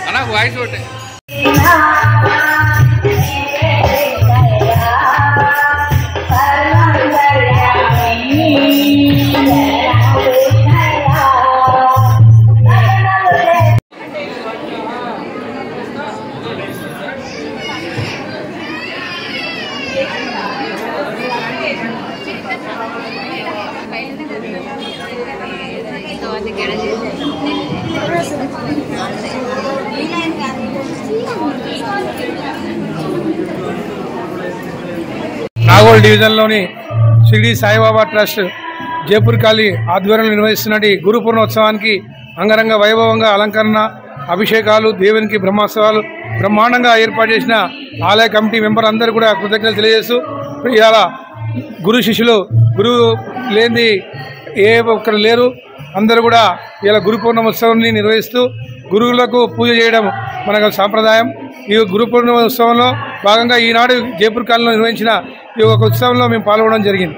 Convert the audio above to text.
అన్న వాయిస్ ఒకటే నాగోల్ డివిజన్లోని షిరిడి సాయిబాబా ట్రస్ట్ జైపూర్ కాళీ ఆధ్వర్యంలో నిర్వహిస్తున్నటి గురు పూర్ణోత్సవానికి అంగరంగ వైభవంగా అలంకరణ అభిషేకాలు దేవునికి బ్రహ్మోత్సవాలు బ్రహ్మాండంగా ఏర్పాటు చేసిన ఆలయ కమిటీ మెంబర్ అందరూ కూడా కృతజ్ఞతలు తెలియజేస్తూ ఇవాళ గురు శిష్యులు గురువు లేనిది ఏ ఒక్కరు లేరు. అందరూ కూడా ఇలా గురు పూర్ణోత్సవాన్ని నిర్వహిస్తూ గురువులకు పూజ చేయడం మన సాంప్రదాయం. ఈ గురు పూర్ణోత్సవంలో భాగంగా ఈనాడు జైపూర్ కాలనీలో నిర్వహించిన ఈ ఒక ఉత్సవంలో మేము పాల్గొనడం జరిగింది.